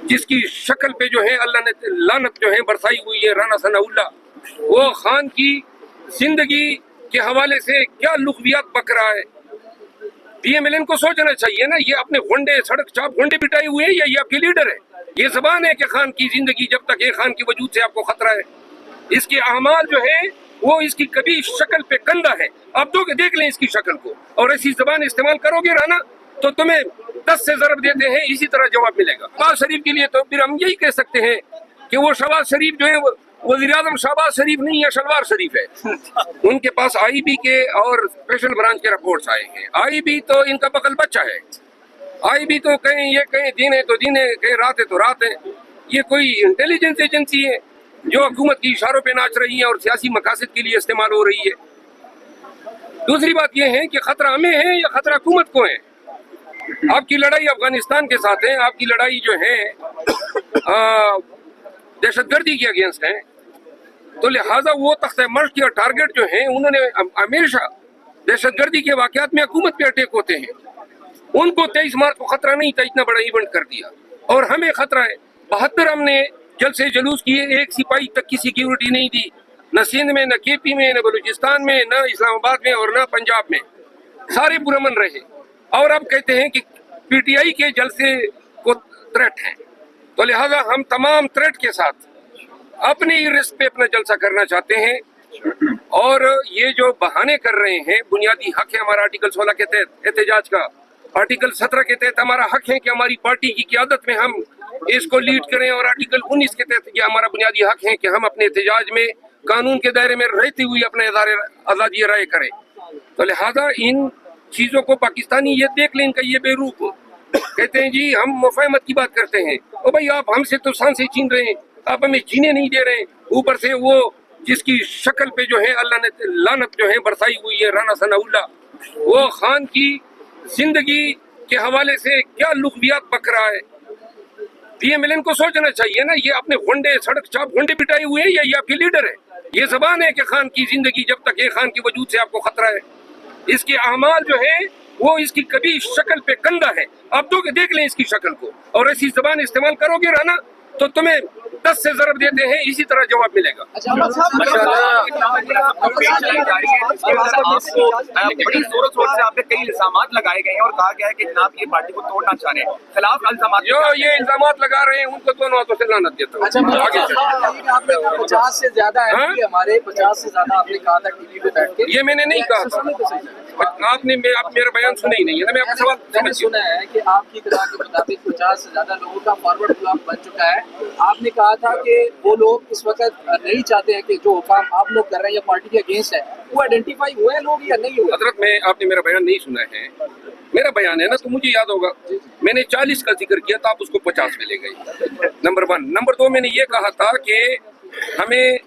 جس کی شکل پہ جو ہے اللہ نے لعنت جو ہے برسائی ہوئی ہے، رانا ثناءاللہ، وہ خان کی زندگی کے حوالے سے کیا لغویات بک رہا ہے۔ پی ایم ایل این کو سوچنا چاہیے نا، یہ اپنے گھنڈے سڑک چاپ گھنڈے بٹائے ہوئے ہیں یا یہ آپ کے لیڈر ہے؟ یہ زبان ہے کہ خان کی زندگی جب تک ہے، خان کے وجود سے آپ کو خطرہ ہے۔ اس کے اعمال جو ہے وہ اس کی کبھی شکل پہ کندہ ہے، آپ دیکھ لیں اس کی شکل کو، اور ایسی زبان استعمال کرو گے رانا تو تمہیں 10 سے ضرب دیتے ہیں اسی طرح جواب ملے گا۔ شہباز شریف کے لیے تو پھر ہم یہی کہہ سکتے ہیں کہ وہ شہباز شریف جو ہے وزیر اعظم شہباز شریف نہیں ہے، شلوار شریف ہے۔ ان کے پاس آئی بی کے اور اسپیشل برانچ کے رپورٹس آئے ہیں۔ آئی بی تو ان کا بغل بچہ ہے، آئی بی تو کہیں یہ کہیں دن ہے تو دن ہے، کہیں رات ہے تو رات ہے۔ یہ کوئی انٹیلیجنس ایجنسی ہے جو حکومت کی اشاروں پہ ناچ رہی ہے اور سیاسی مقاصد کے لیے استعمال ہو رہی ہے۔ دوسری بات یہ ہے کہ خطرہ ہمیں ہے یا خطرہ حکومت کو ہے؟ آپ کی لڑائی افغانستان کے ساتھ ہے، آپ کی لڑائی جو ہے دہشت گردی کے اگینسٹ ہے، تو لہٰذا وہ تختہ مشق یا ٹارگٹ جو ہیں انہوں نے ہمیشہ دہشت گردی کے واقعات میں حکومت پہ اٹیک ہوتے ہیں۔ ان کو 23 مارچ کو خطرہ نہیں تھا، اتنا بڑا ایونٹ کر دیا، اور ہمیں خطرہ ہے۔ 72 ہم نے جلسے جلوس کیے، ایک سپاہی تک کی سیکیورٹی نہیں دی، نہ سندھ میں، نہ کے پی میں، نہ بلوچستان میں، نہ اسلام آباد میں اور نہ پنجاب میں، سارے پرامن رہے۔ اور اب کہتے ہیں کہ پی ٹی آئی کے جلسے کو تھریٹ ہیں، تو لہٰذا ہم تمام تھریٹ کے ساتھ اپنے ہی رسک پہ اپنا جلسہ کرنا چاہتے ہیں۔ اور یہ جو بہانے کر رہے ہیں، بنیادی حق ہے ہمارا آرٹیکل 16 کے تحت احتجاج کا، آرٹیکل 17 کے تحت ہمارا حق ہے کہ ہماری پارٹی کی قیادت میں ہم اس کو لیڈ کریں، اور آرٹیکل 19 کے تحت یہ ہمارا بنیادی حق ہے کہ ہم اپنے احتجاج میں قانون کے دائرے میں رہتے ہوئے اپنا اظہار آزادی رائے کریں۔ تو لہٰذا ان چیزوں کو پاکستانی یہ دیکھ لیں، ان کا یہ بے روپ کہتے ہیں جی ہم مفاہمت کی بات کرتے ہیں۔ او بھائی آپ ہم سے تو سانسیں چھین رہے ہیں، آپ ہمیں جینے نہیں دے رہے ہیں، اوپر سے وہ جس کی شکل پہ جو ہے اللہ نے لعنت جو ہے برسائی ہوئی ہے، رانا ثناءاللہ، وہ خان کی زندگی کے حوالے سے کیا لغویات بک رہا ہے۔ پی ایم ایل این کو سوچنا چاہیے نا، یہ اپنے گھنڈے سڑک چاپ گھنڈے بٹائے ہوئے ہیں یا یہ آپ کے لیڈر ہے؟ یہ زبان ہے کہ خان کی زندگی جب تک ہے، خان کے وجود سے آپ کو خطرہ ہے۔ اس کے اعمال جو ہے وہ اس کی کبھی شکل پہ کندہ ہے، آپ دیکھ لیں اس کی شکل کو، اور ایسی زبان استعمال کرو گے رانا تو تمہیں 10 سے ضرب دیتے ہیں اسی طرح جواب ملے گا۔ بڑی زور و شور سے آپ نے کئی الزامات لگائے گئے ہیں اور کہا گیا ہے کہ جناب یہ پارٹی کو توڑنا چاہ رہے ہیں، خلاف الزامات جو یہ الزامات لگا رہے ہیں ان کو دونوں ہاتھوں سے لعنت دیتا ہوں۔ آگے چلیں۔ آپ نے 50 سے زیادہ ایم پی ہمارے 50 سے زیادہ آپ نے کہا تھا ٹی وی پہ بیٹھ کے، یہ میں نے نہیں کہا تھا، آپ میرا بیان سنا ہی نہیں ہے نا، میں آپ کا میں نے سوال سنا ہے کہ آپ کی اطلاع کے مطابق 50 سے زیادہ لوگوں کا فارورڈ بلاک بن چکا ہے۔ آپ نے کہا تھا کہ وہ لوگ اس وقت نہیں چاہتے ہیں کہ جو کام آپ لوگ کر رہے ہیں یا پارٹی کے اگینسٹ ہے، وہ آئیڈینٹیفائی ہوئے ہیں لوگ یا نہیں ہوئے؟ حضرت آپ نے میرا بیان نہیں سنا ہے، میرا بیان ہے نا تو مجھے یاد ہوگا، میں نے 40 کا ذکر کیا تھا، آپ اس کو 50 میں لے گئے، نمبر 1۔ نمبر 2 میں نے یہ کہا تھا کہ ہمیں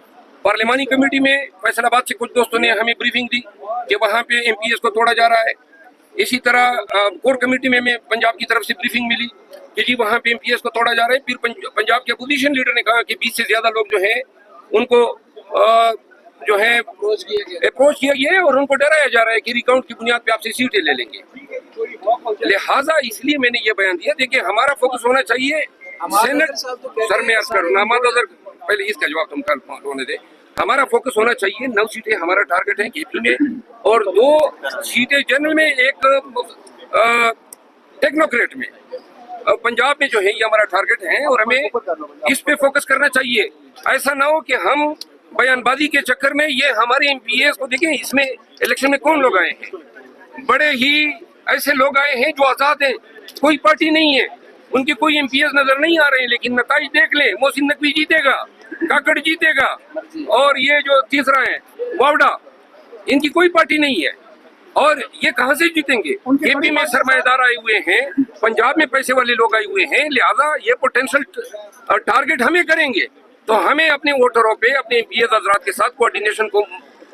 پارلیمانی کمیٹی میں فیصل آباد سے کچھ دوستوں نے ہمیں بریفنگ دی کہ وہاں پہ ایم پی ایس کو توڑا جا رہا ہے۔ اسی طرح کور کمیٹی میں ہمیں پنجاب کی طرف سے بریفنگ ملی کہ جی وہاں پہ ایم پی ایس کو توڑا جا رہا ہے۔ پھر پنجاب کے اپوزیشن لیڈر نے کہا کہ 20 سے زیادہ لوگ جو ہیں ان کو جو ہے اپروچ کیا گیا ہے اور ان کو ڈرایا جا رہا ہے کہ ریکاؤنٹ کی بنیاد پہ آپ سے سیٹیں لے لیں گے۔ لہٰذا اس لیے میں نے یہ بیان دیا، دیکھیں ہمارا فوکس ہونا چاہیے سینٹ، سر میں عرض کروں نامہ پہلے اس کا جواب تم کل ہونے دے، ہمارا فوکس ہونا چاہیے 9 سیٹیں ہمارا ٹارگٹ ہے کے پی میں، اور 2 سیٹیں جنرل میں، ایک ٹیکنوکریٹ میں۔ پنجاب میں جو ہے یہ ہمارا ٹارگٹ ہے اور ہمیں اس پہ فوکس کرنا چاہیے۔ ایسا نہ ہو کہ ہم بیان بازی کے چکر میں یہ ہمارے ایم پی ایس کو دیکھیں، اس میں الیکشن میں کون لوگ آئے ہیں؟ بڑے ہی ایسے لوگ آئے ہیں جو آزاد ہیں، کوئی پارٹی نہیں ہے، ان کے کوئی ایم پی ایس نظر نہیں آ رہے ہیں، لیکن نتائج دیکھ لیں، محسن نقوی جیتے گا، کاکڑ جیتے گا، اور یہ جو تیسرا ہے واوڈا، ان کی کوئی پارٹی نہیں ہے، اور یہ کہاں سے جیتیں گے؟ کے پی میں سرمایہ دار آئے ہوئے ہیں، پنجاب میں پیسے والے لوگ آئے ہوئے ہیں، لہذا یہ پوٹینشل ٹارگٹ ہمیں کریں گے تو ہمیں اپنے ووٹروں پہ، اپنے ایم پی ایس حضرات کے ساتھ کوارڈینیشن کو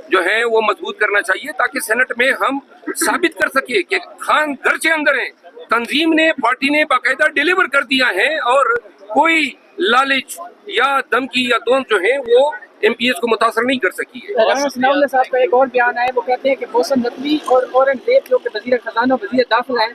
جو ہے وہ مضبوط کرنا چاہیے، تاکہ سینٹ میں ہم ثابت کر سکیں کہ خان گھر سے اندر ہیں، تنظیم نے، پارٹی نے باقاعدہ ڈیلیور کر دیا ہے، اور کوئی لالچ یا دھمکی یا دون جو ہے وہ ایم پی ایس کو متاثر نہیں کر سکی ہے۔ رانا ثناءاللہ صاحب کا ایک اور بیان ہے، وہ کہتے ہیں کہ محسن نقوی اور اورنگزیب جو کہ وزیر خزانہ وزیر داخلہ ہیں،